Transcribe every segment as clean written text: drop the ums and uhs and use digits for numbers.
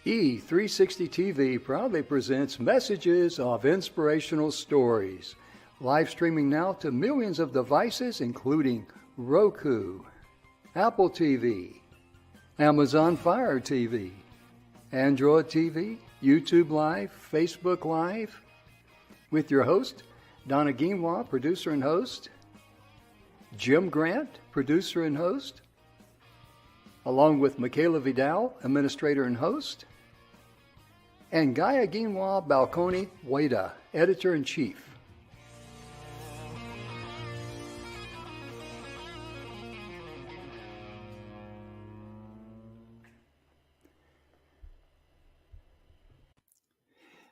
E360 TV proudly presents messages of inspirational stories. Live streaming now to millions of devices, including Roku, Apple TV, Amazon Fire TV, Android TV, YouTube Live, Facebook Live, with your host, Donna Guimwa, producer and host, Jim Grant, producer and host, along with Michaela Vidal, administrator and host, and Gaia Guimwa Balconi Wada, editor-in-chief.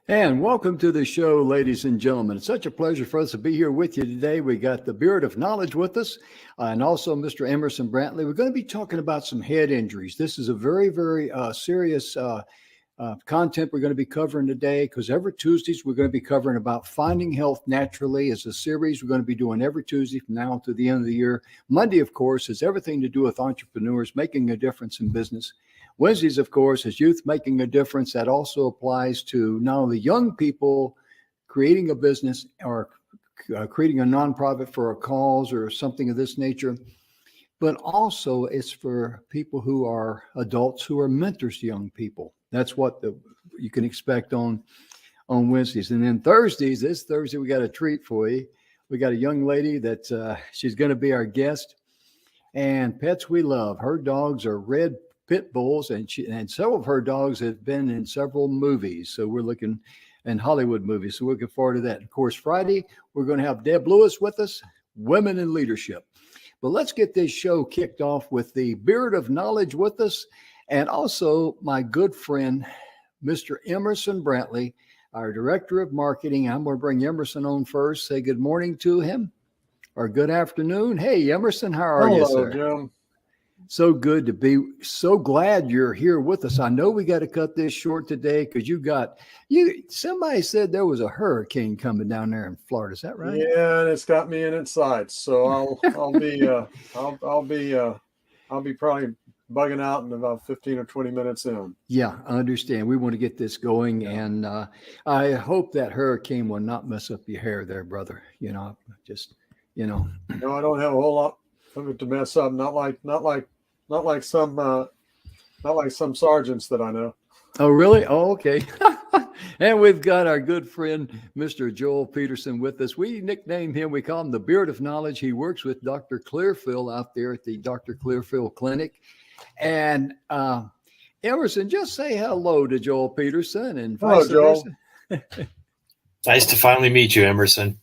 And welcome to the show, ladies and gentlemen. It's such a pleasure for us to be here with you today. We got the Beard of Knowledge with us, and also Mr. Emerson Brantley. We're going to be talking about some head injuries. This is a very, very serious content we're going to be covering today, because every Tuesdays we're going to be covering about finding health naturally. As a series we're going to be doing every Tuesday from now to the end of the year. Monday, of course, is everything to do with entrepreneurs making a difference in business. Wednesdays, of course, is youth making a difference. That also applies to not only young people creating a business or creating a nonprofit for a cause or something of this nature, but also it's for people who are adults who are mentors to young people. That's what you can expect on Wednesdays. And then Thursdays, this Thursday, we got a treat for you. We got a young lady that she's going to be our guest. And Pets We Love. Her dogs are red pit bulls, and several of her dogs have been in several movies. So we're looking in Hollywood movies. So we're looking forward to that. Of course, Friday, we're going to have Deb Lewis with us, Women in Leadership. But let's get this show kicked off with the Beard of Knowledge with us, and also my good friend, Mr. Emerson Brantley, our Director of Marketing. I'm going to bring Emerson on first. Say good morning to him, or good afternoon. Hey, Emerson, how are you, sir? Hello, Jim. So good to be. So glad you're here with us. I know we got to cut this short today because somebody said there was a hurricane coming down there in Florida. Is that right? Yeah, and it's got me in its sights. So I'll be probably bugging out in about 15 or 20 minutes in. Yeah, I understand. We want to get this going, and I hope that hurricane will not mess up your hair there, brother. No, I don't have a whole lot of it to mess up. Not like some sergeants that I know. Oh, really? Oh, okay. And we've got our good friend, Mr. Joel Peterson, with us. We nickname him, we call him the Beard of Knowledge. He works with Dr. Clearfield out there at the Dr. Clearfield Clinic. And Emerson, just say hello to Joel Peterson. And hello, Joel. Nice to finally meet you, Emerson.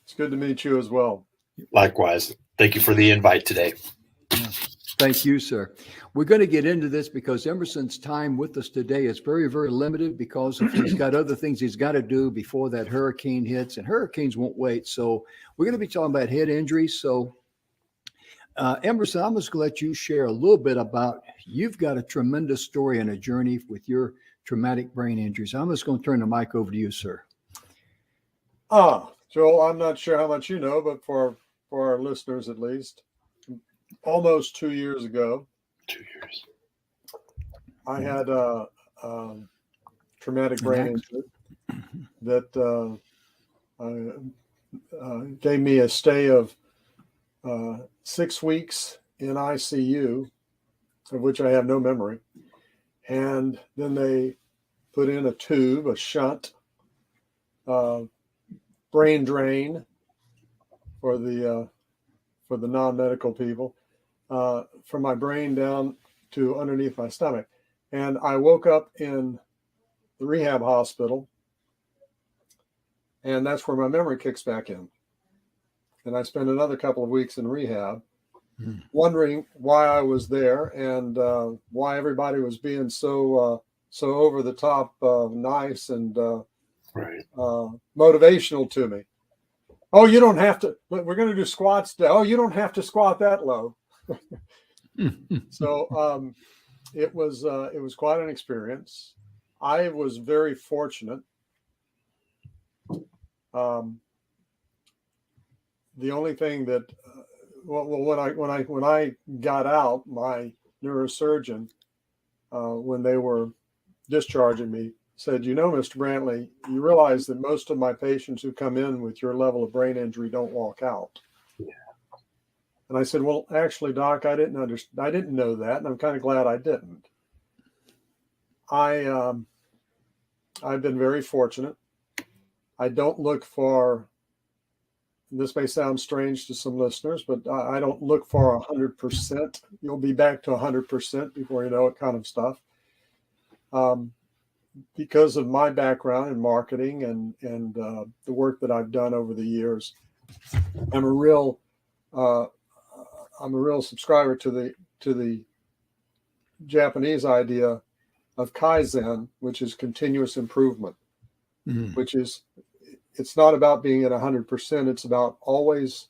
It's good to meet you as well. Likewise. Thank you for the invite today. Thank you, sir. We're going to get into this because Emerson's time with us today is very, very limited because he's got other things he's got to do before that hurricane hits, and hurricanes won't wait. So we're going to be talking about head injuries. So Emerson, I'm just going to let you share a little bit about, you've got a tremendous story and a journey with your traumatic brain injuries. I'm just going to turn the mic over to you, sir. Joel, I'm not sure how much you know, but for our listeners at least, almost 2 years ago, 2 years, I had a traumatic brain injury that gave me a stay of 6 weeks in ICU, of which I have no memory. And then they put in a shunt, brain drain for the non-medical people, from my brain down to underneath my stomach. And I woke up in the rehab hospital, and that's where my memory kicks back in. And I spent another couple of weeks in rehab, wondering why I was there and why everybody was being so over the top nice and motivational to me. Oh, you don't have to. We're going to do squats. Oh, you don't have to squat that low. So it was quite an experience. I was very fortunate. The only thing that when I got out, my neurosurgeon, when they were discharging me, said, Mr. Brantley, you realize that most of my patients who come in with your level of brain injury don't walk out. Yeah. And I said, well, actually, Doc, I didn't know that, and I'm kind of glad I didn't. I've been very fortunate. I don't look for, this may sound strange to some listeners, but I don't look for 100%. You'll be back to 100% before you know it kind of stuff. Because of my background in marketing and the work that I've done over the years, I'm a real subscriber to the Japanese idea of Kaizen, which is continuous improvement, which is, it's not about being at 100%. It's about always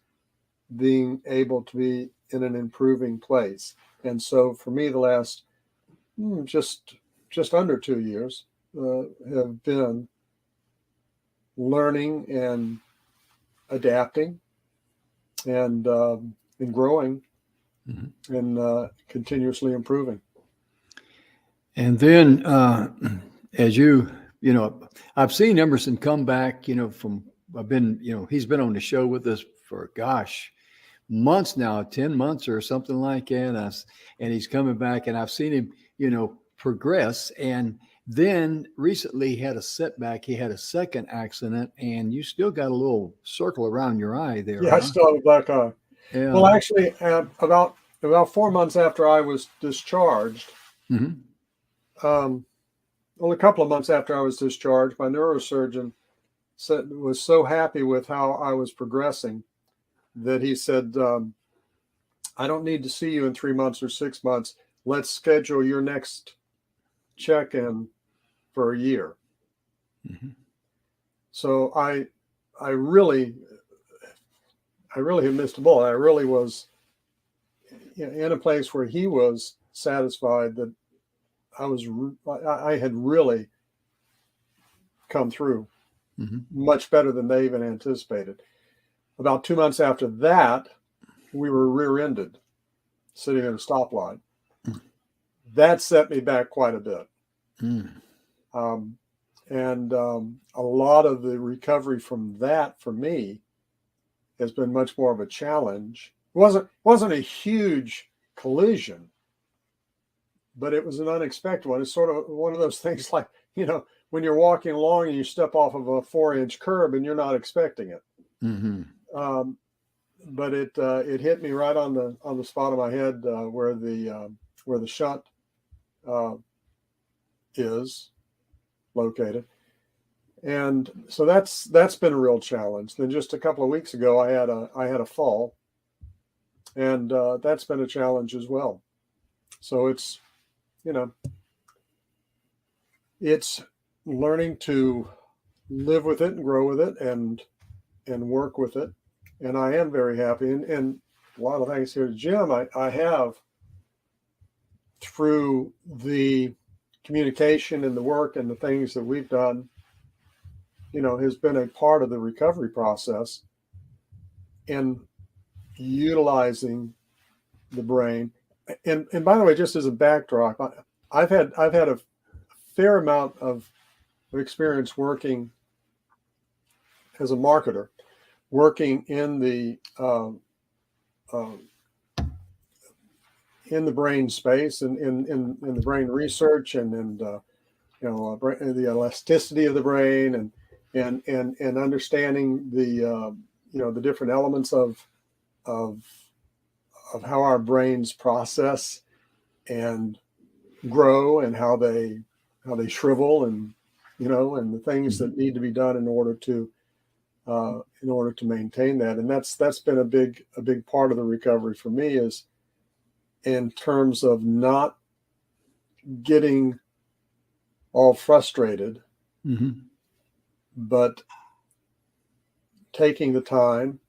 being able to be in an improving place. And so for me, the last just under 2 years have been learning and adapting and growing and continuously improving. And then as I've seen Emerson come back, he's been on the show with us for, months now, 10 months or something like that. And he's coming back, and I've seen him, progress. And then recently he had a setback. He had a second accident, and you still got a little circle around your eye there. Yeah, huh? I still have a black eye. Yeah. Well, actually, about 4 months after I was discharged, well, a couple of months after I was discharged, my neurosurgeon was so happy with how I was progressing that he said, I don't need to see you in 3 months or 6 months. Let's schedule your next check-in for a year. So I really had missed a bullet. I really was in a place where he was satisfied that I had really come through much better than they even anticipated. About 2 months after that, we were rear-ended, sitting at a stoplight. That set me back quite a bit. And a lot of the recovery from that, for me, has been much more of a challenge. It wasn't a huge collision, but it was an unexpected one. It's sort of one of those things like, when you're walking along and you step off of a 4-inch curb and you're not expecting it. But it hit me right on the spot of my head where the shunt is located. And so that's been a real challenge. Then just a couple of weeks ago, I had a fall, and that's been a challenge as well. So it's learning to live with it and grow with it and work with it. And I am very happy. And a lot of thanks here to Jim. I have, through the communication and the work and the things that we've done, has been a part of the recovery process in utilizing the brain. And by the way, just as a backdrop, I've had a fair amount of experience working as a marketer, working in the brain space and in the brain research and the elasticity of the brain and understanding the different elements of how our brains process and grow and how they shrivel and the things that need to be done in order to maintain that. And that's been a big part of the recovery for me, is in terms of not getting all frustrated, but taking the time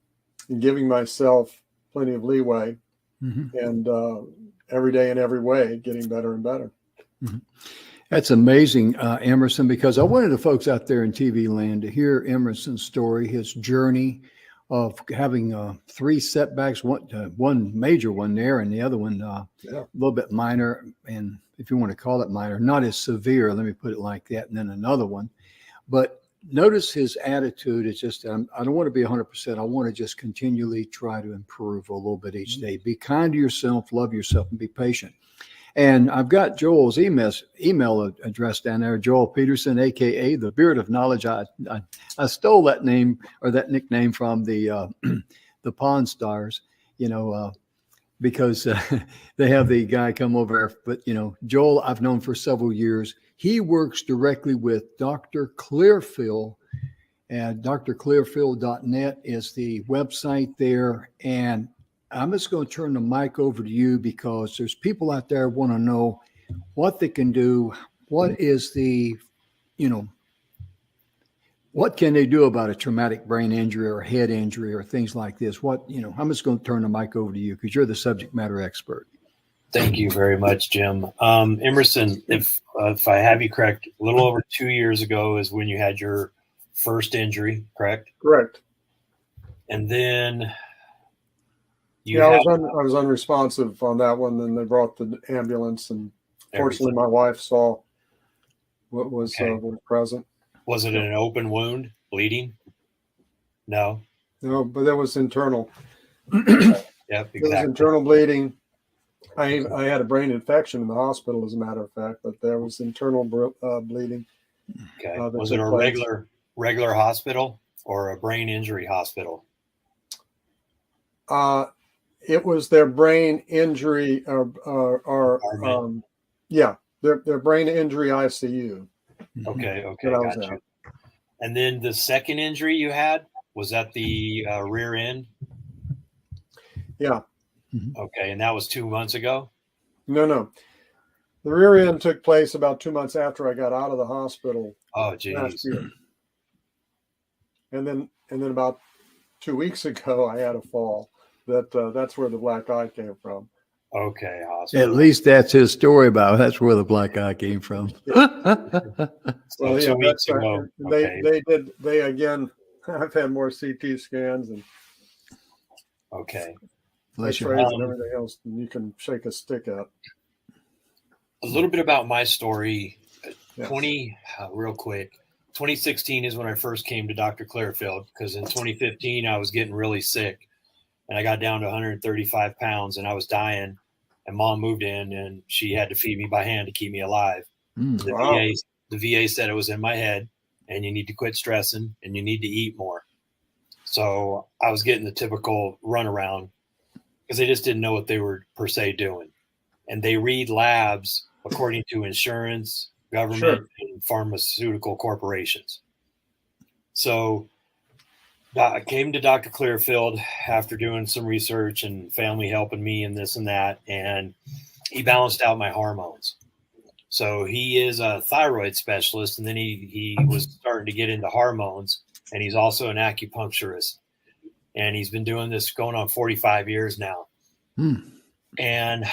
and giving myself plenty of leeway and every day in every way getting better and better. That's amazing, Emerson, because I wanted the folks out there in TV land to hear Emerson's story, his journey, of having 3 setbacks, one major one there, and the other one a little bit minor, and if you want to call it minor, not as severe. Let me put it like that. And then another one, but notice his attitude is just, I don't want to be 100%. I want to just continually try to improve a little bit each day. Be kind to yourself, love yourself, and be patient. And I've got Joel's email address down there, Joel Peterson, a.k.a. the Beard of Knowledge. I stole that name or that nickname from the Pawn Stars, because they have the guy come over. But, Joel, I've known for several years. He works directly with Dr. Clearfield, and drclearfield.net is the website there. And I'm just going to turn the mic over to you because there's people out there want to know what they can do. What is what can they do about a traumatic brain injury or head injury or things like this? I'm just going to turn the mic over to you because you're the subject matter expert. Thank you very much, Jim. Emerson, if I have you correct, a little over 2 years ago is when you had your first injury, correct? Correct. And then I was unresponsive on that one. Then they brought the ambulance, and fortunately, my wife saw what was present. Was it an open wound, bleeding? No, but there was internal. Yep, exactly. There was internal bleeding. I had a brain infection in the hospital, as a matter of fact, but there was internal bleeding. Okay. Was it a regular hospital or a brain injury hospital? It was their brain injury, their brain injury ICU. Okay, got you. And then the second injury you had, was that the rear end? Yeah. Okay, and that was 2 months ago? No. The rear end took place about 2 months after I got out of the hospital. Oh, geez. Last year. And then about 2 weeks ago, I had a fall. That's where the black eye came from. Okay, awesome. At least that's his story about. That's where the black eye came from. So 2 weeks ago. They again. I've had more CT scans and X-rays and everything else than you can shake a stick at. A little bit about my story. Real quick. 2016 is when I first came to Dr. Clearfield, because in 2015 I was getting really sick. And I got down to 135 pounds and I was dying, and Mom moved in and she had to feed me by hand to keep me alive. The VA said it was in my head and you need to quit stressing and you need to eat more. So I was getting the typical runaround because they just didn't know what they were per se doing. And they read labs according to insurance, government, and pharmaceutical corporations. So I came to Dr. Clearfield after doing some research and family helping me and this and that, and he balanced out my hormones. So he is a thyroid specialist, and then he was starting to get into hormones, and he's also an acupuncturist. And he's been doing this going on 45 years now. And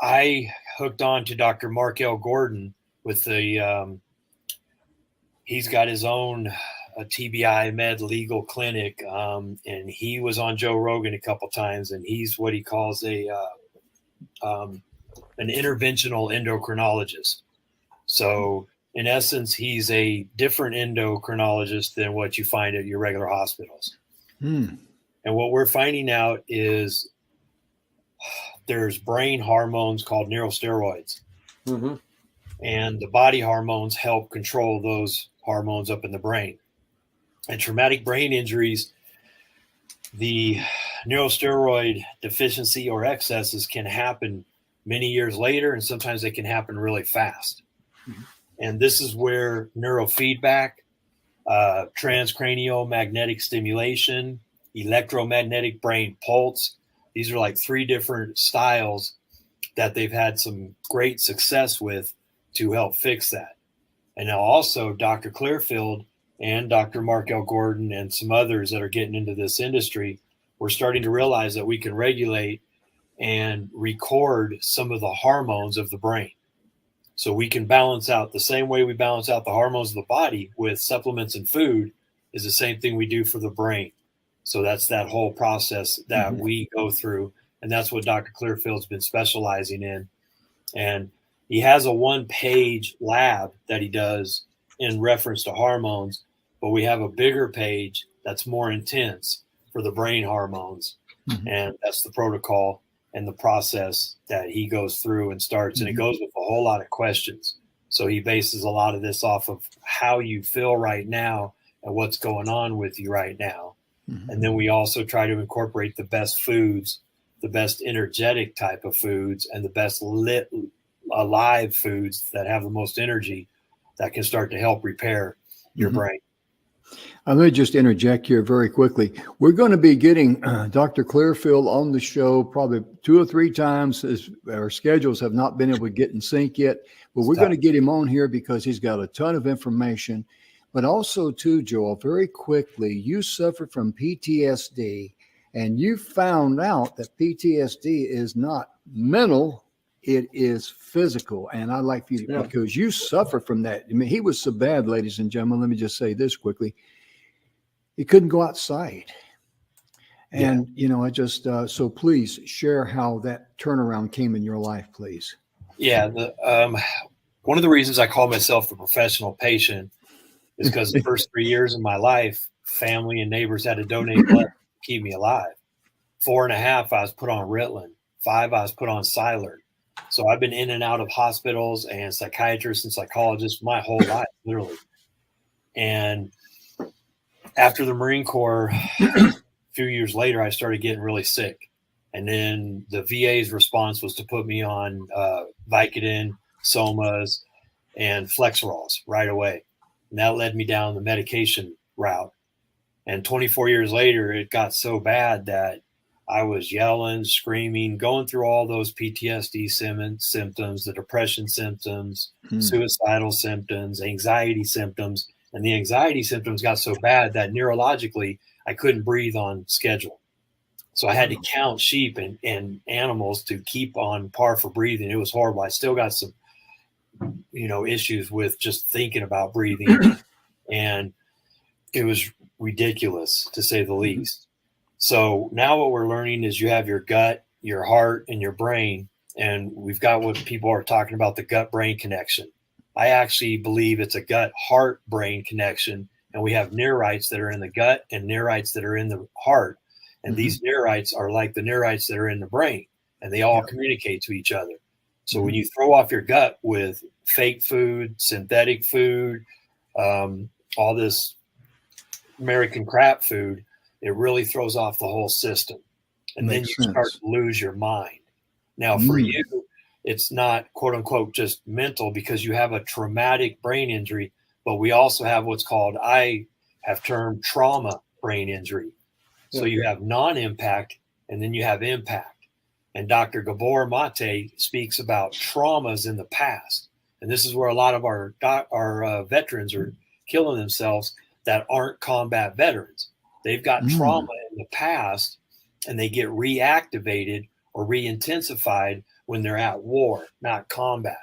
I hooked on to Dr. Mark L. Gordon with he's got his own a TBI med legal clinic. And he was on Joe Rogan a couple times, and he's what he calls an interventional endocrinologist. So in essence, he's a different endocrinologist than what you find at your regular hospitals. And what we're finding out is there's brain hormones called neurosteroids. And the body hormones help control those hormones up in the brain. And traumatic brain injuries, the neurosteroid deficiency or excesses can happen many years later, and sometimes they can happen really fast. And this is where neurofeedback, transcranial magnetic stimulation, electromagnetic brain pulse, these are like 3 different styles that they've had some great success with to help fix that. And now also Dr. Clearfield and Dr. Mark L. Gordon and some others that are getting into this industry, we're starting to realize that we can regulate and record some of the hormones of the brain. So we can balance out the same way we balance out the hormones of the body with supplements and food is the same thing we do for the brain. So that's that whole process that we go through. And that's what Dr. Clearfield's been specializing in. And he has a 1-page lab that he does in reference to hormones, but we have a bigger page that's more intense for the brain hormones. And that's the protocol and the process that he goes through and starts. And it goes with a whole lot of questions. So he bases a lot of this off of how you feel right now and what's going on with you right now. And then we also try to incorporate the best foods, the best energetic type of foods, and the best alive foods that have the most energy that can start to help repair your brain. I'm going to just interject here very quickly. We're going to be getting Dr. Clearfield on the show probably 2 or 3 times, as our schedules have not been able to get in sync yet. But we're going to get him on here because he's got a ton of information. But also, too, Joel, very quickly, you suffered from PTSD, and you found out that PTSD is not mental, it is physical. And I'd like for you to, because you suffer from that. I mean, he was so bad, ladies and gentlemen. Let me just say this quickly. He couldn't go outside. And, I just, so please share how that turnaround came in your life, please. Yeah. One of the reasons I call myself a professional patient is because the first 3 years of my life, family and neighbors had to donate blood to keep me alive. 4.5, I was put on Ritalin. 5, I was put on Silert. So I've been in and out of hospitals and psychiatrists and psychologists my whole life, literally. And after the Marine Corps, a few years later, I started getting really sick. And then the VA's response was to put me on Vicodin, Somas, and Flexerols right away. And that led me down the medication route. And 24 years later, it got so bad that I was yelling, screaming, going through all those PTSD symptoms, the depression symptoms, suicidal symptoms, anxiety symptoms. And the anxiety symptoms got so bad that neurologically I couldn't breathe on schedule. So I had to count sheep and animals to keep on par for breathing. It was horrible. I still got some, issues with just thinking about breathing. And it was ridiculous, to say the least. So now what we're learning is you have your gut, your heart, and your brain. And we've got what people are talking about, the gut-brain connection. I actually believe it's a gut-heart-brain connection. And we have neurites that are in the gut and neurites that are in the heart. And these neurites are like the neurites that are in the brain. And they all communicate to each other. So when you throw off your gut with fake food, synthetic food, all this American crap food, it really throws off the whole system. And then you start to lose your mind. Now, for you, it's not, quote unquote, just mental because you have a traumatic brain injury, but we also have what's called, I have termed trauma brain injury. So you have non-impact and then you have impact. And Dr. Gabor Mate speaks about traumas in the past. And this is where a lot of our veterans are killing themselves that aren't combat veterans. They've got trauma in the past and they get reactivated or re-intensified when they're at war, not combat.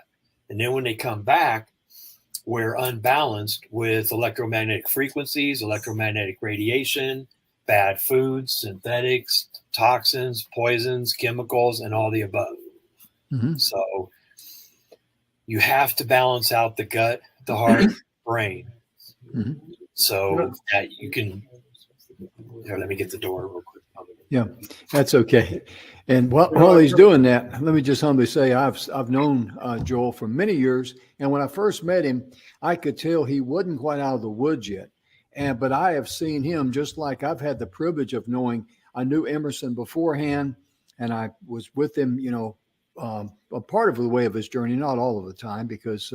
And then when they come back, we're unbalanced with electromagnetic frequencies, electromagnetic radiation, bad foods, synthetics, toxins, poisons, chemicals, and all the above. So you have to balance out the gut, the heart, brain. So that you can, here, let me get the door real quick. Yeah, that's okay. And while he's doing that, let me just humbly say I've known Joel for many years. And when I first met him, I could tell he wasn't quite out of the woods yet. But I have seen him, just like I've had the privilege of knowing. I knew Emerson beforehand, and I was with him, a part of the way of his journey, not all of the time, because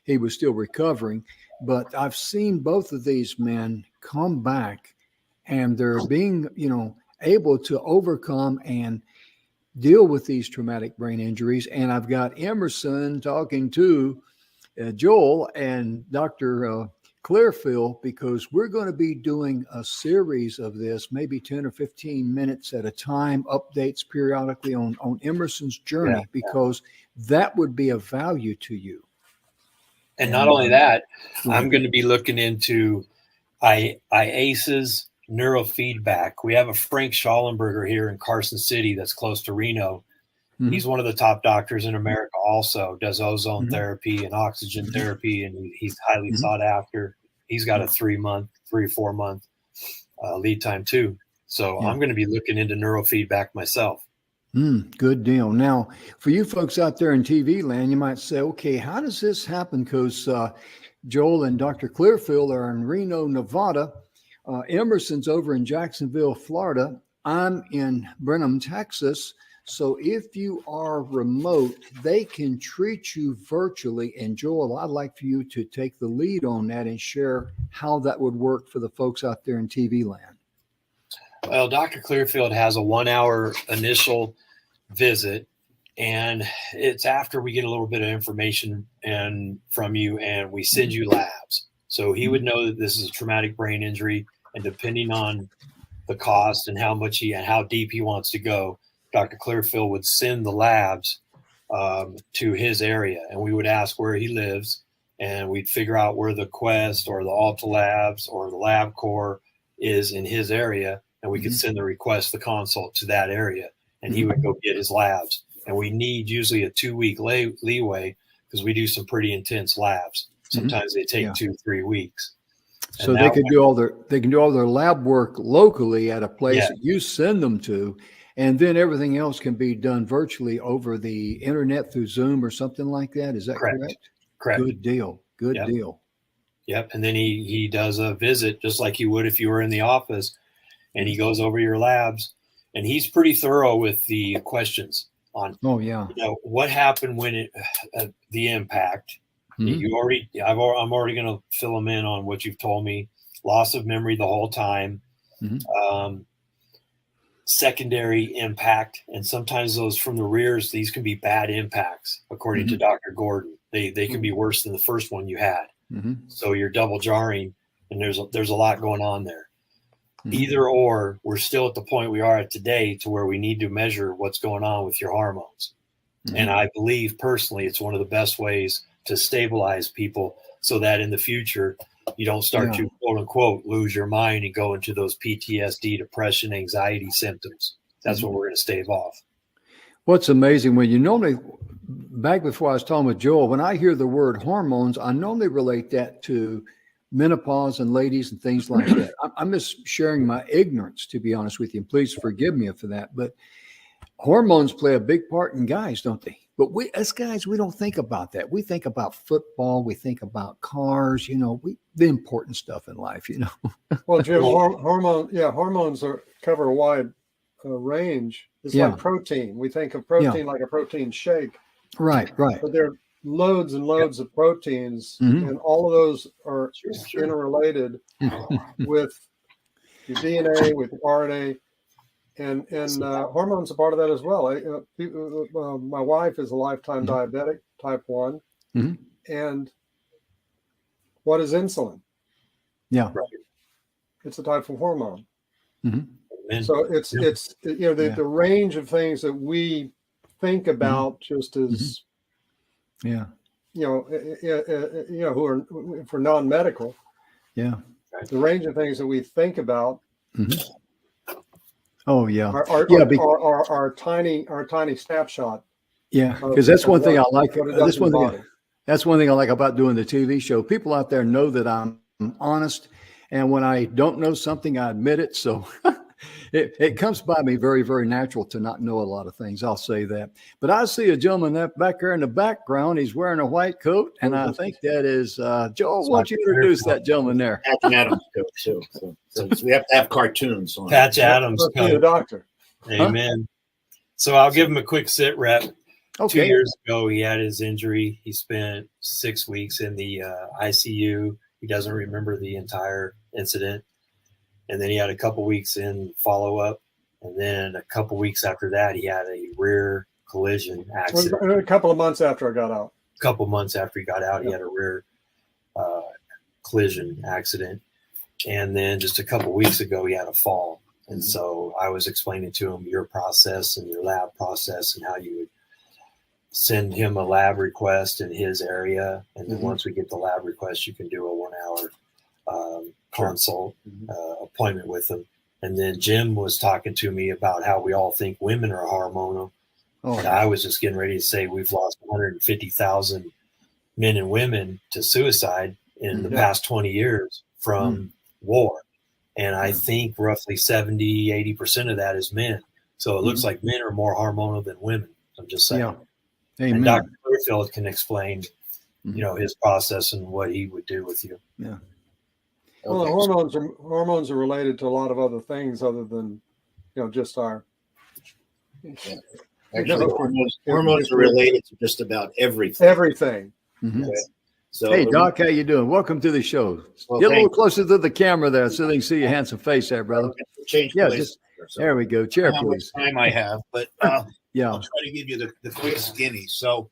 he was still recovering. But I've seen both of these men come back, and they're being, able to overcome and deal with these traumatic brain injuries. And I've got Emerson talking to Joel and Dr. Clearfield, because we're going to be doing a series of this, maybe 10 or 15 minutes at a time, updates periodically on Emerson's journey, because that would be of value to you. And not only that, I'm going to be looking into IACEs, neurofeedback. We have a Frank Schallenberger here in Carson City that's close to Reno. He's one of the top doctors in America also, does ozone therapy and oxygen therapy, and he's highly sought after. He's got a 3 or 4 month lead time too. So I'm going to be looking into neurofeedback myself. Good deal. Now, for you folks out there in TV land, you might say, okay, how does this happen? Because Joel and Dr. Clearfield are in Reno, Nevada. Emerson's over in Jacksonville, Florida. I'm in Brenham, Texas. So if you are remote, they can treat you virtually. And Joel, I'd like for you to take the lead on that and share how that would work for the folks out there in TV land. Well, Dr. Clearfield has a 1 hour initial visit, and it's after we get a little bit of information from you and we send you labs. So he would know that this is a traumatic brain injury, and depending on the cost and how much and how deep he wants to go, Dr. Clearfield would send the labs to his area, and we would ask where he lives, and we'd figure out where the Quest or the Alta Labs or the LabCorp is in his area, and we could send the request, the consult to that area, and he would go get his labs. And we need usually a 2-week leeway because we do some pretty intense labs. Sometimes they take 2-3 weeks. So they can do all their lab work locally at a place that you send them to. And then everything else can be done virtually over the internet through Zoom or something like that. Is that correct? Correct. Good deal. Good deal. Yep. And then he does a visit just like you would if you were in the office, and he goes over your labs, and he's pretty thorough with the questions on, what happened when the impact. I'm already going to fill him in on what you've told me. Loss of memory the whole time. Secondary impact, and sometimes those from the rears, these can be bad impacts according to Dr. Gordon. They can be worse than the first one you had. So you're double jarring, and there's a lot going on there. Either or, we're still at the point we are at today to where we need to measure what's going on with your hormones. And I believe personally it's one of the best ways to stabilize people so that in the future you don't start to quote unquote lose your mind and go into those PTSD, depression, anxiety symptoms. That's what we're going to stave off. What's amazing, when you normally, back before I was talking with Joel, when I hear the word hormones, I normally relate that to menopause and ladies and things like that. I'm just sharing my ignorance, to be honest with you. And please forgive me for that. But hormones play a big part in guys, don't they? But we, as guys, we don't think about that. We think about football. We think about cars, the important stuff in life, Well, Jim, hormones cover a wide range. It's like protein. We think of protein like a protein shake. Right. But there are loads and loads of proteins, and all of those are interrelated with your DNA, with RNA. And hormones are part of that as well. My wife is a lifetime diabetic, type 1. And what is insulin? Yeah. It's a type of hormone. So it's the range of things that we think about just as, who are for non-medical. Yeah. The range of things that we think about. Oh yeah, our tiny snapshot. Yeah, because that's one thing I like. That's one thing I like about doing the TV show. People out there know that I'm honest, and when I don't know something, I admit it. So it comes by me very, very natural to not know a lot of things. I'll say that. But I see a gentleman that back there in the background. He's wearing a white coat, and I think that is Joel. Why don't you introduce that gentleman there? Patch Adams coat too. So we have to have cartoons on Patch Adams coat. The doctor. Amen. So I'll give him a quick sit rep. Okay. 2 years ago, he had his injury. He spent 6 weeks in the ICU. He doesn't remember the entire incident. And then he had a couple weeks in follow-up. And then a couple weeks after that, he had a rear collision accident. A couple of months after I got out. A couple months after he got out, he had a rear collision accident. And then just a couple weeks ago, he had a fall. And so I was explaining to him your process and your lab process and how you would send him a lab request in his area. And then once we get the lab request, you can do a 1 hour consult appointment with him. And then Jim was talking to me about how we all think women are hormonal. Oh, And I was just getting ready to say we've lost 150,000 men and women to suicide in the past 20 years from war. And I think roughly 70-80% of that is men. So it looks like men are more hormonal than women. I'm just saying. Yeah. Amen. And Dr. Clearfield can explain, his process and what he would do with you. Yeah. Well, the hormones are related to a lot of other things other than, just our. Actually, hormones are related to just about everything. Everything. Mm-hmm. Okay. So, hey, Doc, how you doing? Welcome to the show. Well, Get a little closer to the camera there so they can see your handsome face there, brother. Change Yeah, places there we go. Chair, I don't know how please. much time I have, but Yeah. I'll try to give you the quick skinny. So,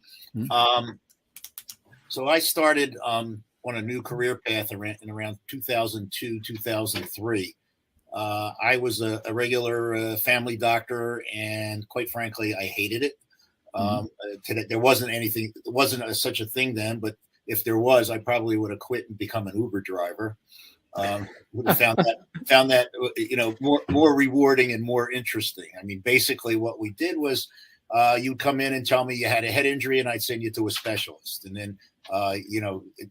so I started on a new career path in around 2002, 2003. I was a regular family doctor, and quite frankly, I hated it. There wasn't such a thing then, but if there was, I probably would have quit and become an Uber driver. Would have found that more rewarding and more interesting. I mean, basically, what we did was you'd come in and tell me you had a head injury, and I'd send you to a specialist, and then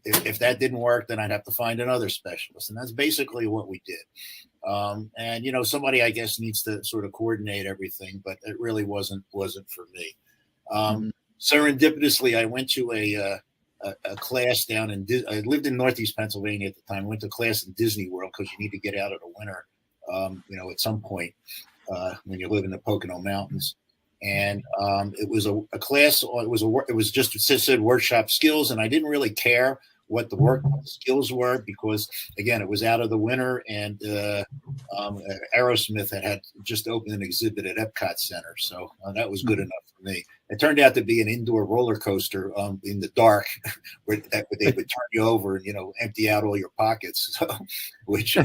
if that didn't work, then I'd have to find another specialist, and that's basically what we did. And somebody, I guess, needs to sort of coordinate everything, but it really wasn't for me. Serendipitously, I went to a class down I lived in Northeast Pennsylvania at the time. I went to class in Disney World because you need to get out of the winter, at some point when you live in the Pocono Mountains. And it was a class. It was just it said workshop skills, and I didn't really care what the skills were because, again, it was out of the winter, and Aerosmith had just opened an exhibit at Epcot Center, so that was good enough for me. It turned out to be an indoor roller coaster in the dark, where they would turn you over and empty out all your pockets, so, which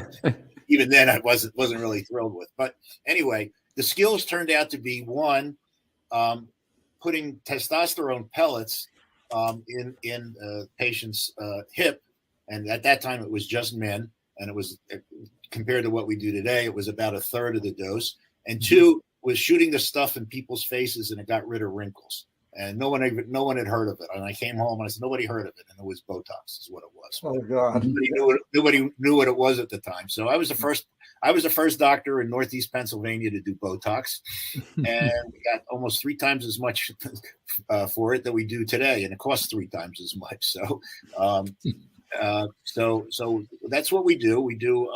even then I wasn't really thrilled with. But anyway, the skills turned out to be one, putting testosterone pellets in patient's hip, and at that time it was just men, and it was compared to what we do today, it was about a third of the dose. And two was shooting the stuff in people's faces, and it got rid of wrinkles. And no one had heard of it. And I came home and I said, nobody heard of it, and it was Botox, is what it was. Oh God! Nobody knew what it was at the time. So I was the first doctor in Northeast Pennsylvania to do Botox, and we got almost 3 times as much for it that we do today, and it costs 3 times as much. So, so that's what we do. We do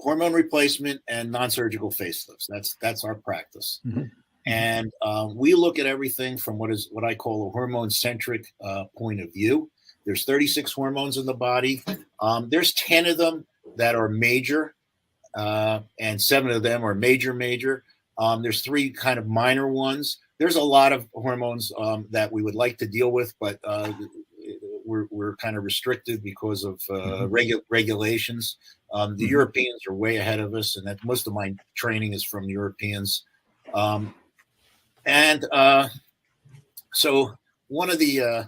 hormone replacement and non-surgical facelifts. That's our practice, and we look at everything from what I call a hormone-centric point of view. There's 36 hormones in the body. There's 10 of them that are major, and 7 of them are major. There's 3 kind of minor ones. There's a lot of hormones that we would like to deal with, but we're kind of restricted because of regulations. The Europeans are way ahead of us, and that most of my training is from Europeans. So one of the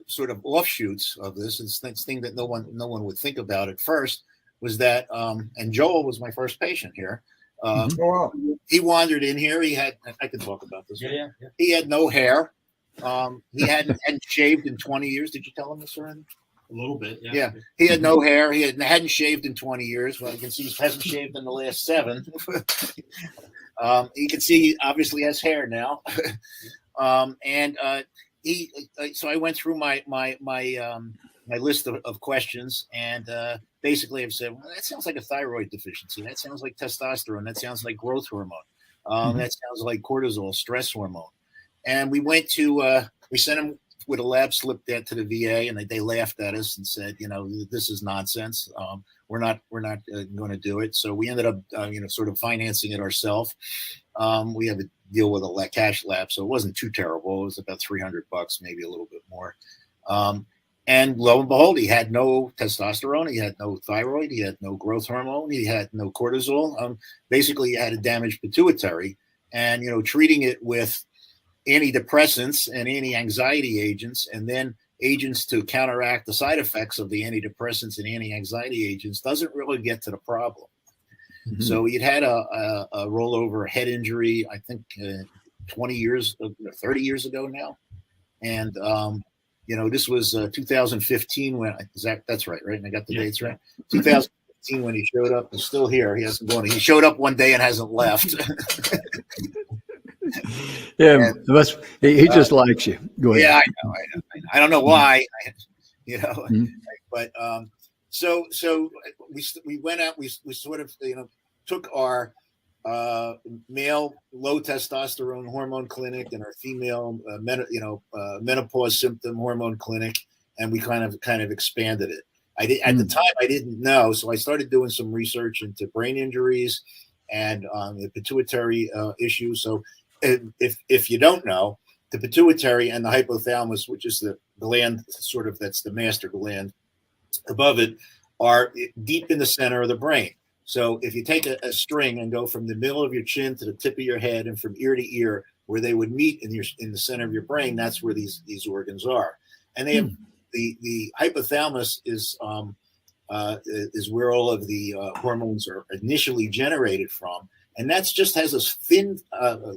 sort of offshoots of this is this thing that no one would think about at first was that, and Joel was my first patient here. He wandered in here. I can talk about this. Yeah. He had no hair. He hadn't shaved in 20 years. Did you tell him this already? A little bit, yeah. Yeah, he had no hair. He hadn't shaved in 20 years. Well, you can see he hasn't shaved in the last 7. You can see he obviously has hair now. So I went through my list of questions, and basically I've said, well, that sounds like a thyroid deficiency. That sounds like testosterone. That sounds like growth hormone. That sounds like cortisol, stress hormone. And we sent him with a lab slip there to the VA, and they laughed at us and said, this is nonsense. We're not going to do it. So we ended up, sort of financing it ourselves. We have a deal with a cash lab, so it wasn't too terrible. It was about $300, maybe a little bit more. And lo and behold, he had no testosterone. He had no thyroid. He had no growth hormone. He had no cortisol. Basically, he had a damaged pituitary, and treating it with antidepressants and anti-anxiety agents, and then agents to counteract the side effects of the antidepressants and anti-anxiety agents doesn't really get to the problem. Mm-hmm. So you'd had a rollover head injury, I think 20 years, 30 years ago now. And, this was 2015 when that's right? And I got the dates right. 2015 when he showed up. He's still here. He hasn't gone. He showed up one day and hasn't left. Yeah, he just likes you. Go ahead. Yeah, I know. I don't know why, but so we went out. We sort of took our male low testosterone hormone clinic and our female menopause symptom hormone clinic, and we kind of expanded it. At the time I didn't know, so I started doing some research into brain injuries and the pituitary issues. So if you don't know, the pituitary and the hypothalamus, which is the gland that's the master gland above it, are deep in the center of the brain. So if you take a string and go from the middle of your chin to the tip of your head and from ear to ear, where they would meet in the center of your brain, that's where these organs are. And they have the hypothalamus is where all of the hormones are initially generated from. And that's just has this thin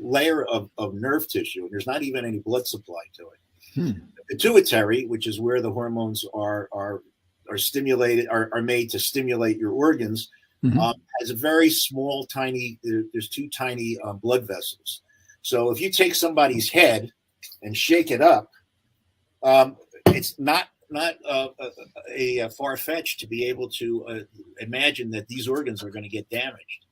layer of nerve tissue, and there's not even any blood supply to it. The pituitary, which is where the hormones are stimulated, are made to stimulate your organs, has a very small, tiny. There's two tiny blood vessels. So if you take somebody's head and shake it up, it's not a far-fetched to be able to imagine that these organs are going to get damaged.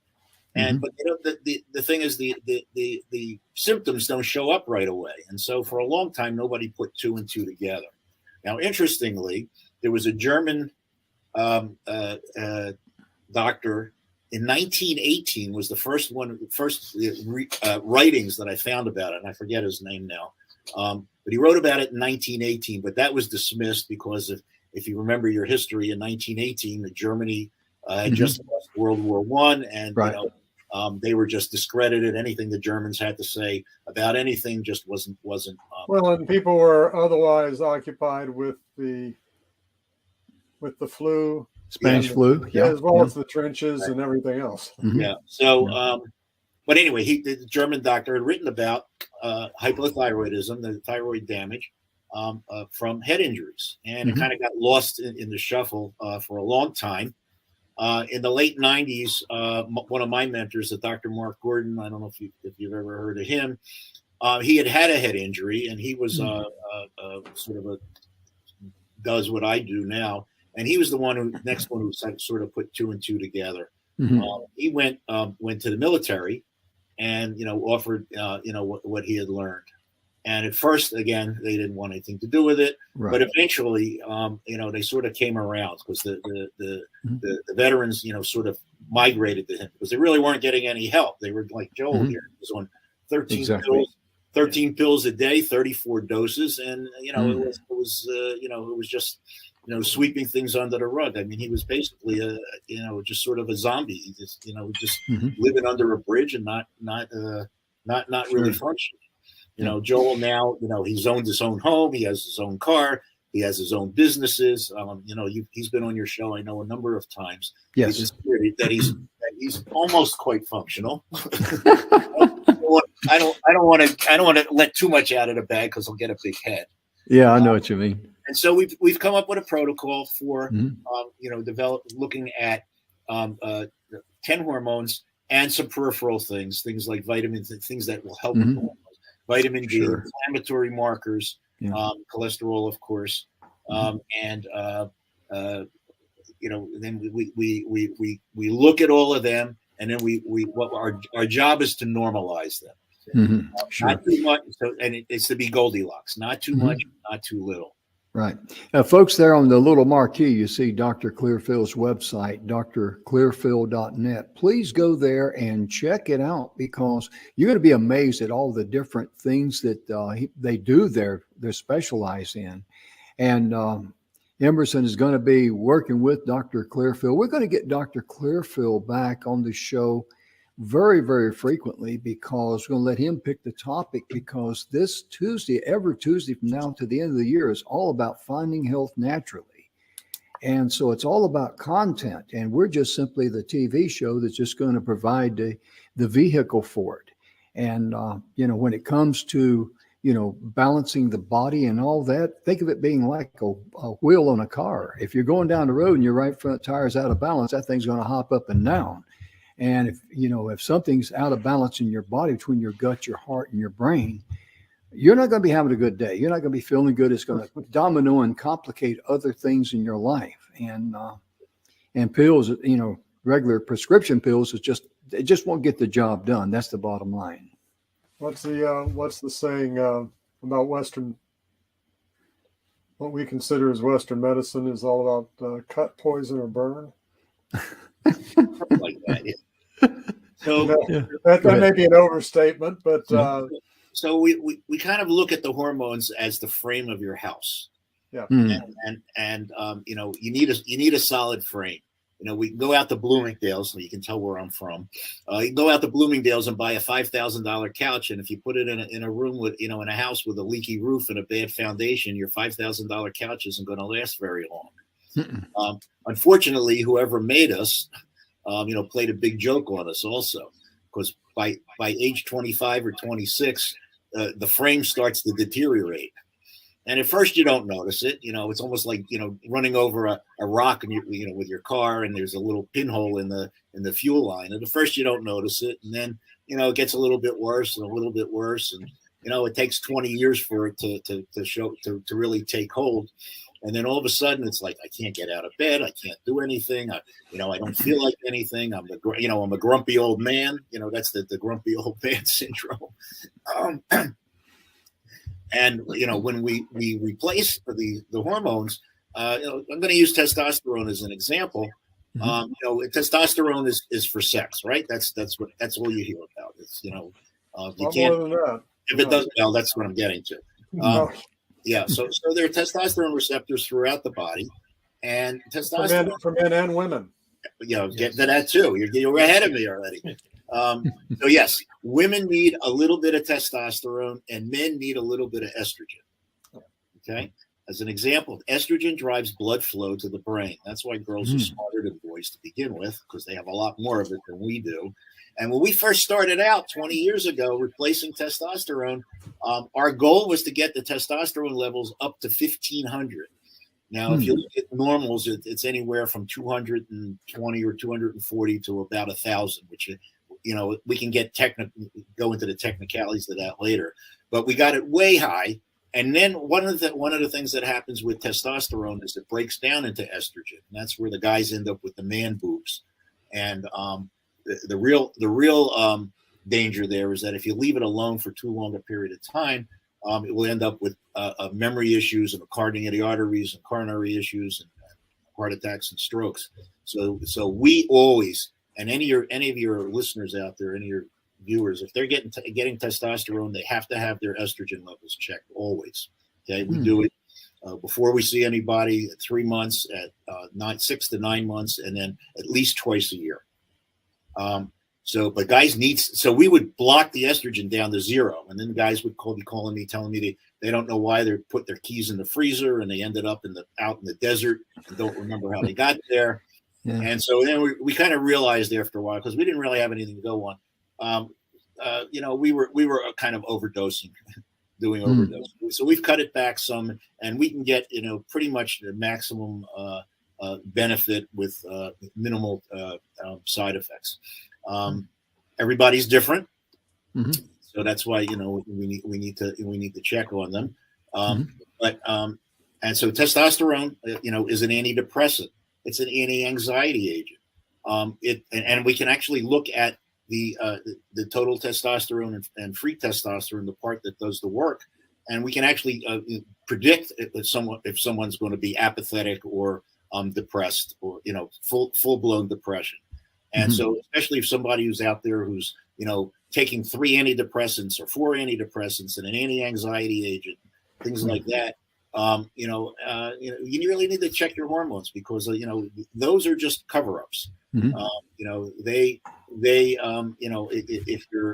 And but the thing is the symptoms don't show up right away, and so for a long time nobody put two and two together. Now, interestingly, there was a German doctor in 1918 was the first writings that I found about it, and I forget his name now. But he wrote about it in 1918, but that was dismissed because if you remember your history, in 1918, Germany had just lost World War I, and they were just discredited. Anything the Germans had to say about anything just wasn't. Well, and people were otherwise occupied with the flu, Spanish flu, as well as the trenches and everything else. Yeah. So, but anyway, the German doctor had written about hypothyroidism, the thyroid damage from head injuries, and it kind of got lost in the shuffle for a long time. In the late 90s, one of my mentors, the Dr. Mark Gordon, I don't know if you've ever heard of him, he had a head injury, and he was does what I do now, and he was the next one who sort of put two and two together. He went to the military, and offered what he had learned. And at first, again, they didn't want anything to do with it. Right. But eventually, they sort of came around because the veterans, sort of migrated to him because they really weren't getting any help. They were like Joel here. He was on 13 pills a day, 34 doses, and it was just sweeping things under the rug. I mean, he was basically just sort of a zombie. He just living under a bridge and not really functioning. Joel now, he's owned his own home. He has his own car. He has his own businesses. He's been on your show, I know, a number of times. Yes, that he's almost quite functional. I don't want to let too much out of the bag because I'll get a big head. Yeah, I know what you mean. And so we've come up with a protocol for looking at 10 hormones and some peripheral things like vitamins, things that will help with hormones. Vitamin D, inflammatory markers, cholesterol, of course, and then we look at all of them, and then our job is to normalize them. Not too much, and it's to be Goldilocks, not too much, not too little. Right. Folks, there on the little marquee, you see Dr. Clearfield's website, drclearfield.net. Please go there and check it out because you're going to be amazed at all the different things that they do there, they're specialized in. And Emerson is going to be working with Dr. Clearfield. We're going to get Dr. Clearfield back on the show very, very frequently, because we're going to let him pick the topic, because this Tuesday, every Tuesday from now to the end of the year, is all about finding health naturally. And so it's all about content. And we're just simply the TV show that's just going to provide the vehicle for it. And, when it comes to, balancing the body and all that, think of it being like a wheel on a car. If you're going down the road and your right front tire is out of balance, that thing's going to hop up and down. And if something's out of balance in your body, between your gut, your heart, and your brain, you're not going to be having a good day. You're not going to be feeling good. It's going to domino and complicate other things in your life. And pills, regular prescription pills, it just won't get the job done. That's the bottom line. What's the saying about Western? What we consider as Western medicine is all about cut, poison, or burn. Like that. Yeah. So that may be an overstatement, but so we kind of look at the hormones as the frame of your house. Yeah. And you need a solid frame. We can go out to Bloomingdale's, so you can tell where I'm from. You can go out to Bloomingdale's and buy a $5,000 couch, and if you put it in a room with, in a house with a leaky roof and a bad foundation, your $5,000 couch isn't going to last very long. Unfortunately, whoever made us, played a big joke on us also, because by age 25 or 26, the frame starts to deteriorate. And at first you don't notice it. It's almost like, running over a rock and with your car, and there's a little pinhole in the fuel line. And at first you don't notice it. And then, it gets a little bit worse and a little bit worse. And, it takes 20 years for it to really take hold. And then all of a sudden it's like, I can't get out of bed. I can't do anything. I don't feel like anything. I'm a grumpy old man. That's the grumpy old man syndrome. And when we replace the hormones, I'm going to use testosterone as an example. Testosterone is for sex, right? That's all you hear about. It's you can't. More than that. If it doesn't, well, that's what I'm getting to. Yeah. So there are testosterone receptors throughout the body, and testosterone for men and women. Get to that too. You're ahead of me already. So yes, women need a little bit of testosterone and men need a little bit of estrogen. Okay. As an example, estrogen drives blood flow to the brain. That's why girls are smarter than boys to begin with, because they have a lot more of it than we do. And when we first started out 20 years ago, replacing testosterone, our goal was to get the testosterone levels up to 1,500. Now, if you look at normals, it's anywhere from 220 or 240 to about 1,000, which, we can go into the technicalities of that later. But we got it way high. And then one of the things that happens with testosterone is it breaks down into estrogen. And that's where the guys end up with the man boobs. And the real danger there is that if you leave it alone for too long a period of time, it will end up with memory issues and hardening of the arteries and coronary issues and heart attacks and strokes. So we always, and any of your listeners out there, any of your viewers, if they're getting testosterone, they have to have their estrogen levels checked always. Okay, we do it before we see anybody at 3 months, at 6 to 9 months, and then at least twice a year. But guys so we would block the estrogen down to 0, and then the guys would be calling me, telling me they don't know why they put their keys in the freezer and they ended up out in the desert and don't remember how they got there. Yeah. And so then we kind of realized after a while, because we didn't really have anything to go on. We were kind of overdosing, doing overdose. So we've cut it back some, and we can get pretty much the maximum benefit with minimal side effects. Everybody's different, so that's why we need to check on them. And so testosterone is an antidepressant. It's an anti-anxiety agent. And we can actually look at the total testosterone and free testosterone, the part that does the work, and we can actually predict if someone's going to be apathetic or depressed or full blown depression. And so, especially if somebody who's out there who's taking 3 antidepressants or 4 antidepressants and an anti-anxiety agent, things like that, you really need to check your hormones because those are just cover-ups. Mm-hmm.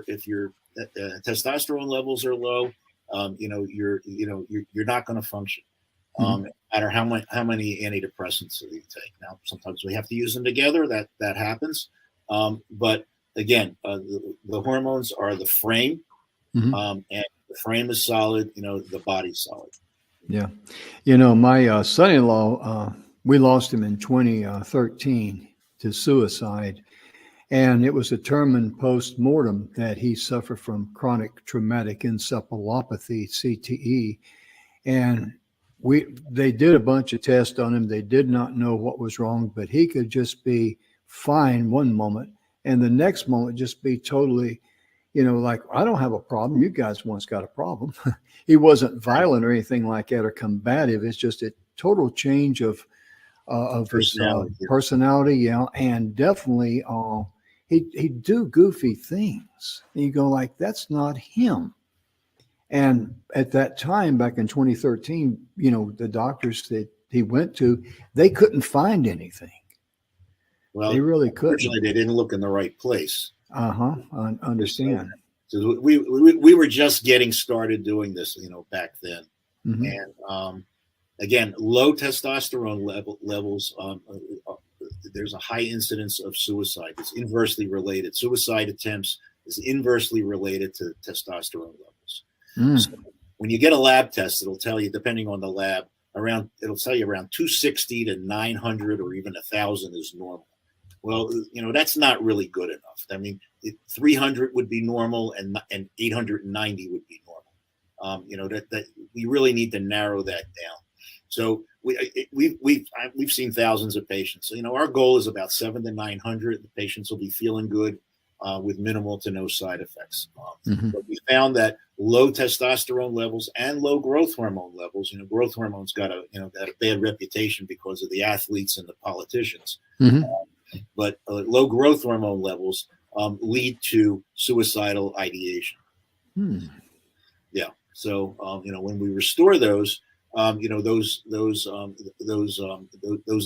If your testosterone levels are low, you're not going to function. No matter how many antidepressants that you take. Now, sometimes we have to use them together. That happens. But again, the hormones are the frame, and the frame is solid. The body's solid. Yeah. My son-in-law, we lost him in 2013 to suicide. And it was determined post-mortem that he suffered from chronic traumatic encephalopathy, CTE. And they did a bunch of tests on him. They did not know what was wrong, but he could just be fine one moment and the next moment just be totally, like, I don't have a problem. You guys once got a problem. He wasn't violent or anything like that or combative. It's just a total change of his personality. Yeah. And definitely he'd do goofy things. And you go like, that's not him. And at that time, back in 2013, the doctors that he went to, they couldn't find anything. Well, they really couldn't. Unfortunately, they didn't look in the right place. I understand. So we were just getting started doing this, back then. And again, low testosterone levels. There's a high incidence of suicide. It's inversely related. Suicide attempts is inversely related to testosterone levels. So when you get a lab test, it'll tell you, depending on the lab, it'll tell you around 260 to 900 or even 1,000 is normal. Well, that's not really good enough. I mean, 300 would be normal, and 890 would be normal. That we really need to narrow that down. So we've seen thousands of patients. So, our goal is about 700 to 900. The patients will be feeling good with minimal to no side effects. But we found that low testosterone levels and low growth hormone levels. Growth hormones got a bad reputation because of the athletes and the politicians. But low growth hormone levels lead to suicidal ideation. Yeah. So when we restore those, those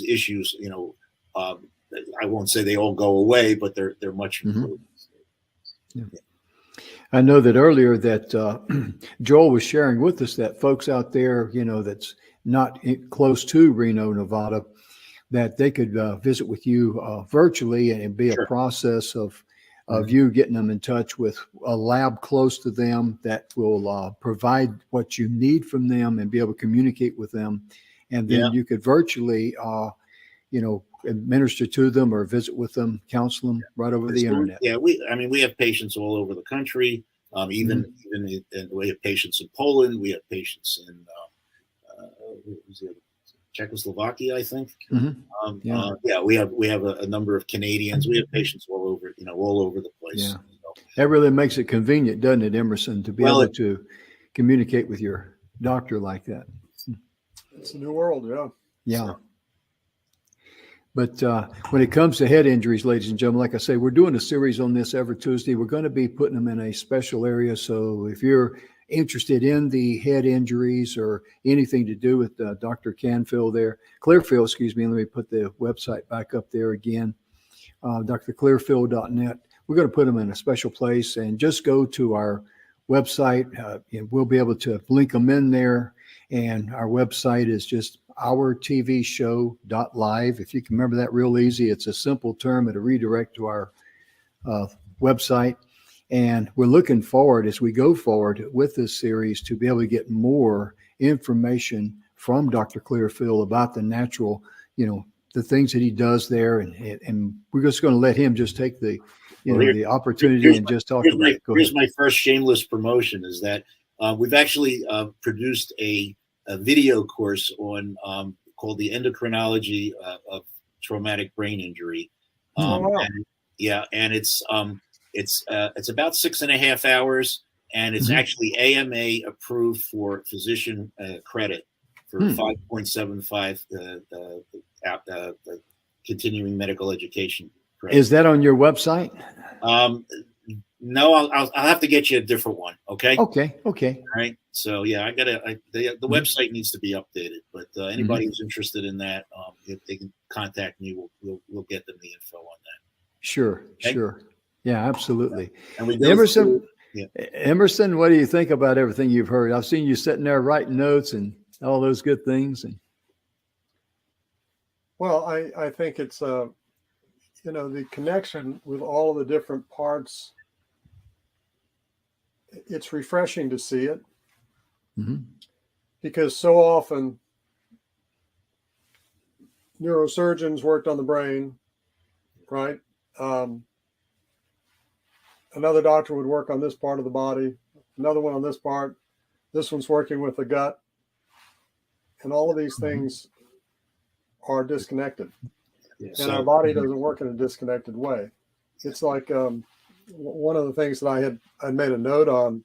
issues, I won't say they all go away, but they're much improved. Yeah. I know that earlier that Joel was sharing with us that folks out there, that's not close to Reno, Nevada, that they could visit with you virtually, and it'd be a process of you getting them in touch with a lab close to them that will provide what you need from them and be able to communicate with them. And then you could virtually, administer to them or visit with them, counsel them right over the internet. Yeah, we have patients all over the country. Even we have patients in Poland. We have patients in Czechoslovakia, I think. We have a number of Canadians. We have patients all over the place. Yeah. That really makes it convenient, doesn't it, Emerson, to be able to communicate with your doctor like that? It's a new world, yeah. Yeah. But when it comes to head injuries, ladies and gentlemen, like I say, we're doing a series on this every Tuesday. We're going to be putting them in a special area. So if you're interested in the head injuries or anything to do with Dr. Clearfield, excuse me, let me put the website back up there again, drclearfield.net. We're going to put them in a special place, and just go to our website, and we'll be able to link them in there. And our website is just ourtvshow.live. If you can remember that real easy, it's a simple term. It'll redirect to our website. And we're looking forward, as we go forward with this series, to be able to get more information from Dr. Clearfield about the natural, the things that he does there. And we're just going to let him just take the, the opportunity and just talk about it. Here's my first shameless promotion is that we've actually produced a video course on called the endocrinology of traumatic brain injury. And it's about 6.5 hours, and it's actually AMA approved for physician credit for 5.75 continuing medical education credit. Is that on your website? No, I'll have to get you a different one. Okay. Okay. All right. So yeah, the website needs to be updated, but anybody who's interested in that, if they can contact me, we'll get them the info on that. Sure. Okay? Sure. Yeah, absolutely. And we Emerson, yeah. Emerson, what do you think about everything you've heard? I've seen you sitting there writing notes and all those good things. And Well, I think it's the connection with all of the different parts. It's refreshing to see it because so often neurosurgeons worked on the brain, right? Another doctor would work on this part of the body, another one on this part. This one's working with the gut. And all of these things are disconnected. Yeah, and our body doesn't work in a disconnected way. It's like one of the things that I made a note on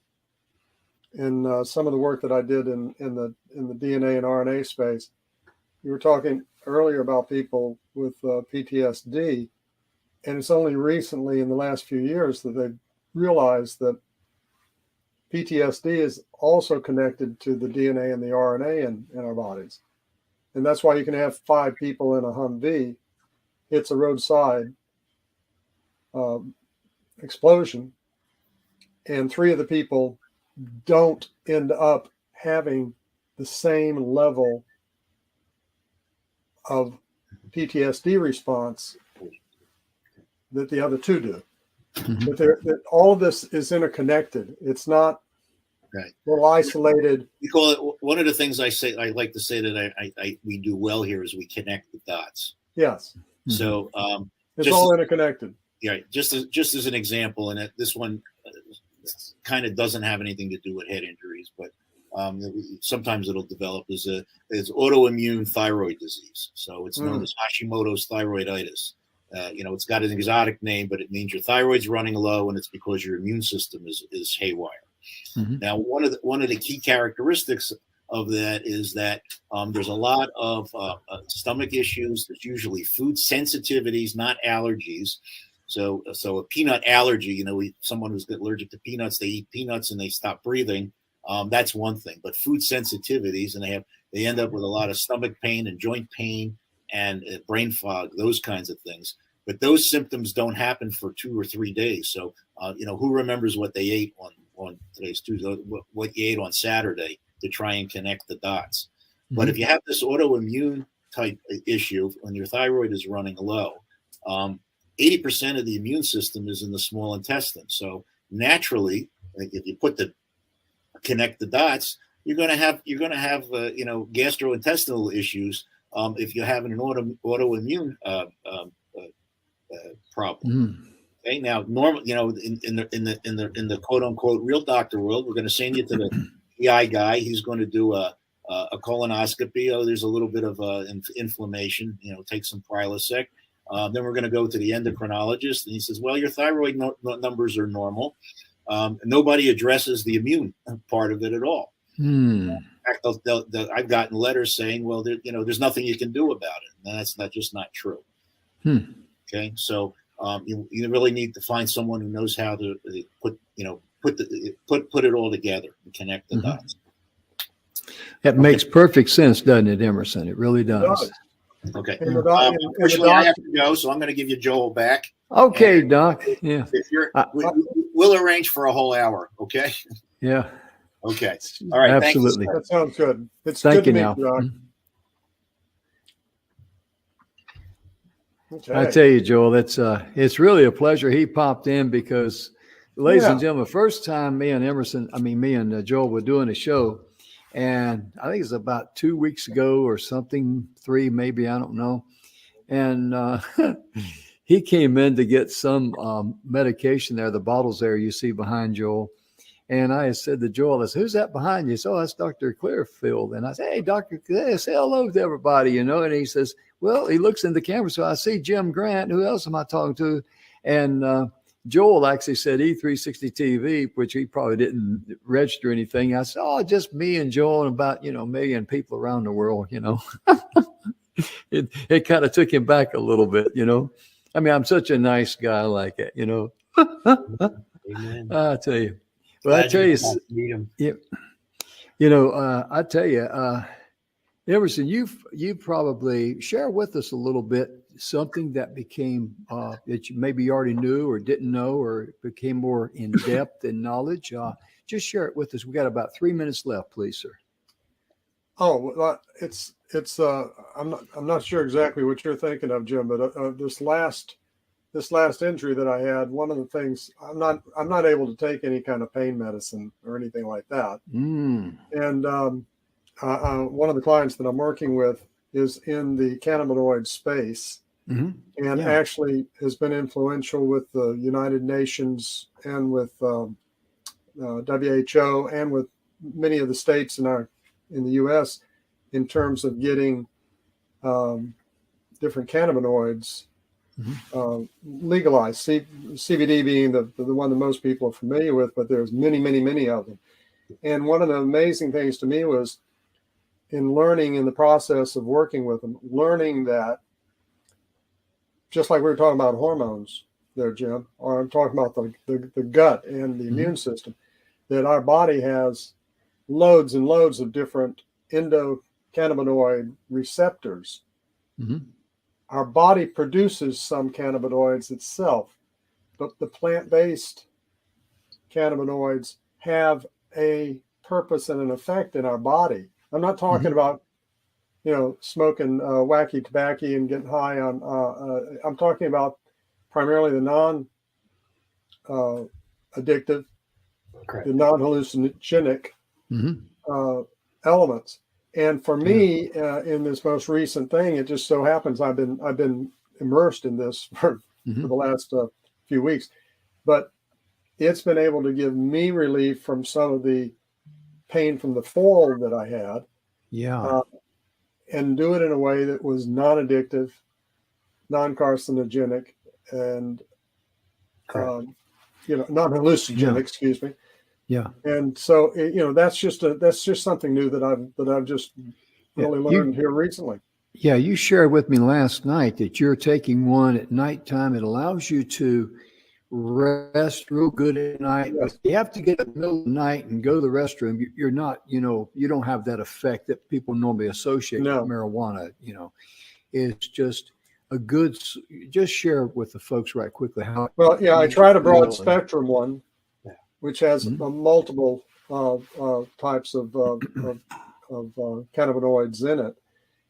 in some of the work that I did in the DNA and RNA space. You were talking earlier about people with PTSD, and it's only recently in the last few years that they've realized that PTSD is also connected to the DNA and the RNA in our bodies. And that's why you can have 5 people in a Humvee, hits a roadside explosion, and 3 of the people don't end up having the same level of PTSD response that the other 2 do. But that all of this is interconnected. It's not little isolated. We call it, one of the things I like to say that we do well here is we connect the dots. Yes. So it's all interconnected. Yeah. Just as an example, and this one kind of doesn't have anything to do with head injuries, but sometimes it'll develop as autoimmune thyroid disease. So it's known as Hashimoto's thyroiditis. It's got an exotic name, but it means your thyroid's running low, and it's because your immune system is haywire. Now, one of the key characteristics of that is that there's a lot of stomach issues. There's usually food sensitivities, not allergies. So a peanut allergy, someone who's allergic to peanuts, they eat peanuts and they stop breathing. That's one thing. But food sensitivities, and they end up with a lot of stomach pain and joint pain and brain fog, those kinds of things. But those symptoms don't happen for 2 or 3 days. So, who remembers what they ate on today's Tuesday, what you ate on Saturday, to try and connect the dots. But if you have this autoimmune type issue, when your thyroid is running low, 80% of the immune system is in the small intestine. So naturally, if you connect the dots, you're going to have gastrointestinal issues if you're having an autoimmune problem. Okay, now normal, in the quote unquote real doctor world, we're going to send you to the GI guy. He's going to do a colonoscopy. Oh, there's a little bit of inflammation. Take some Prilosec. Then we're going to go to the endocrinologist, and he says, "Well, your thyroid numbers are normal." Nobody addresses the immune part of it at all. In fact, I've gotten letters saying, "Well, there's nothing you can do about it," and that's just not true. Okay, so you really need to find someone who knows how to put it all together and connect the dots. That makes perfect sense, doesn't it, Emerson? It really does. Okay. Unfortunately, I have to go, so I'm going to give you Joel back. Okay, Doc. Yeah. We'll arrange for a whole hour. Okay. Yeah. Okay. All right. Absolutely. That sounds good. Thank you now. Doc. Okay. I tell you, Joel, it's really a pleasure he popped in because, ladies and gentlemen, first time me and Joel were doing a show, and I think it's about 2 weeks ago or something, 3 maybe, I don't know. And he came in to get some medication there, the bottles there you see behind Joel. And I said to Joel, "Who's that behind you?" So that's Dr. Clearfield. And I said, "Hey, Dr. say hello to everybody, And he says, well, he looks in the camera. So I see Jim Grant. Who else am I talking to? And Joel actually said E360 TV, which he probably didn't register anything. I said, "Oh, just me and Joel and about, a million people around the world, It kind of took him back a little bit, I'm such a nice guy like it, Amen. I tell you. Well, Glad I tell you, got to meet him. yeah, I tell you, Emerson, you probably share with us a little bit something that became that you maybe already knew or didn't know or became more in depth in knowledge. Just share it with us. We got about 3 minutes left, please, sir. Oh, well, it's I'm not sure exactly what you're thinking of, Jim, but this last injury that I had, one of the things I'm not able to take any kind of pain medicine or anything like that. Mm. And one of the clients that I'm working with is in the cannabinoid space, Mm-hmm. and Yeah. actually has been influential with the United Nations and with WHO and with many of the states in the U.S. in terms of getting different cannabinoids legalized. CBD being the one that most people are familiar with, but there's many of them. And one of the amazing things to me was in learning in the process of working with them, learning that just like we were talking about hormones there, Jim, or I'm talking about the gut and the immune system, that our body has loads and loads of different endocannabinoid receptors. Mm-hmm. Our body produces some cannabinoids itself, but the plant-based cannabinoids have a purpose and an effect in our body. I'm not talking about, smoking wacky tobacco and getting high on. I'm talking about primarily the non-addictive, the non-hallucinogenic elements. And for me, in this most recent thing, it just so happens I've been immersed in this for the last few weeks, but it's been able to give me relief from some of the pain from the fall that I had. Yeah. And do it in a way that was non-addictive, non-carcinogenic, and non-hallucinogenic. Excuse me. Yeah. And so that's just something new that I've just really learned here recently. Yeah, you shared with me last night that you're taking one at nighttime. It allows you to rest real good at night. Yes. But you have to get in the middle of the night and go to the restroom. You're not, you don't have that effect that people normally associate with marijuana. It's just a good. Just share with the folks right quickly how. Well, yeah, I tried a broad spectrum one, which has multiple types of cannabinoids in it.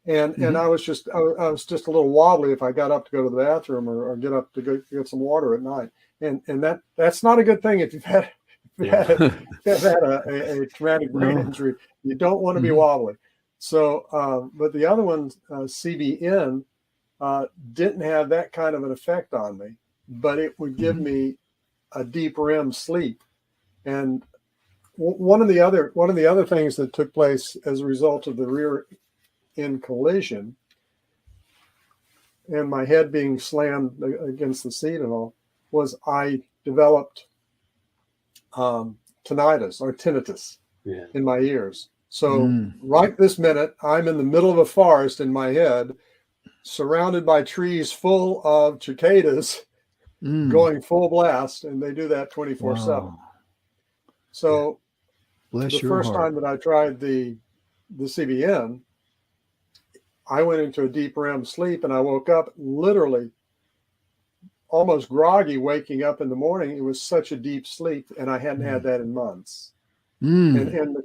And I was just a little wobbly if I got up to go to the bathroom or get up to go get some water at night. And that's not a good thing if you've had a traumatic brain injury. You don't want to be wobbly. So, but the other one, CBN, didn't have that kind of an effect on me, but it would give me a deep REM sleep. And one of the other things that took place as a result of the rear end collision and my head being slammed against the seat and all was I developed tinnitus in my ears. So right this minute, I'm in the middle of a forest in my head, surrounded by trees full of cicadas going full blast, and they do that 24/7. Wow. So Bless the your first heart. time that I tried the CBN, I went into a deep REM sleep, and I woke up literally almost groggy, waking up in the morning. It was such a deep sleep, and I hadn't had that in months. And the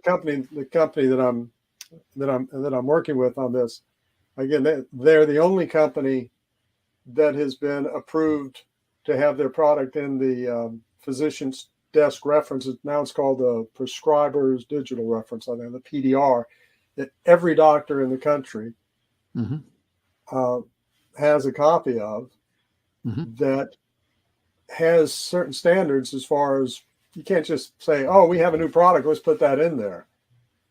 company that I'm working with on this, again, they're the only company that has been approved to have their product in the physician's desk reference. Now it's called the prescriber's digital reference, I think, the PDR, that every doctor in the country has a copy of that has certain standards as far as you can't just say, oh, we have a new product, let's put that in there.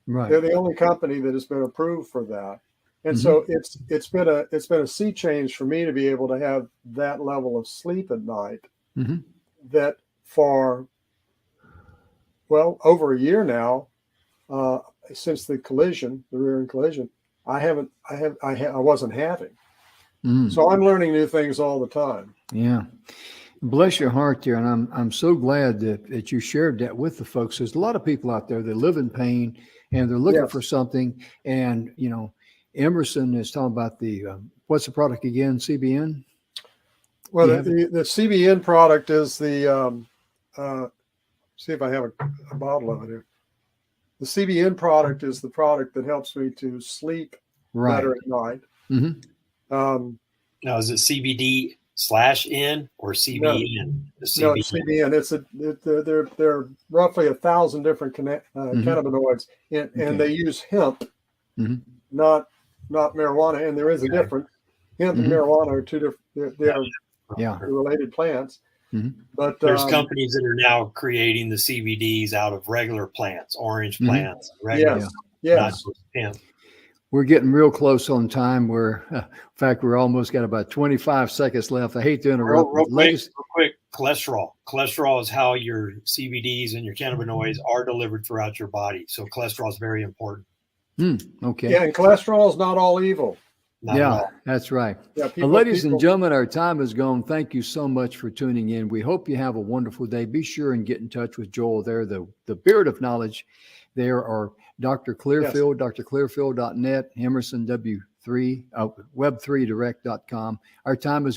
Right. They're the only company that has been approved for that. And so it's been a sea change for me to be able to have that level of sleep at night that for, well, over a year now, since the rear end collision, I wasn't having. So I'm learning new things all the time. Yeah. Bless your heart there. And I'm so glad that you shared that with the folks. There's a lot of people out there that live in pain and they're looking Yes. for something. And, Emerson is talking about what's the product again? CBN? Well, Yeah. the CBN product is the, see if I have a bottle of it here. The CBN product is the product that helps me to sleep Right. better at night. Mm-hmm. Now, is it CBD/N or CBN? The No, CBN. it's CBN. There are roughly 1,000 different cannabinoids, and Okay. they use hemp, Mhm. not marijuana. And there is a Okay. difference. Hemp and Mhm. marijuana are two different. They're Yeah. related plants. Mhm. But There's companies that are now creating the CBDs out of regular plants, orange Mhm. plants, regular, yes, not yes. just hemp. We're getting real close on time. In fact, we're almost got about 25 seconds left. I hate to interrupt. Real but ladies, quick, cholesterol. Cholesterol is how your CBDs and your cannabinoids are delivered throughout your body. So cholesterol is very important. okay. Yeah, and cholesterol is not all evil. Not at all. That's right. Yeah, Ladies and gentlemen, our time is gone. Thank you so much for tuning in. We hope you have a wonderful day. Be sure and get in touch with Joel there, the Beard of Knowledge. There are Dr. Clearfield, drclearfield.net, Emerson W3, web3direct.com. Our time is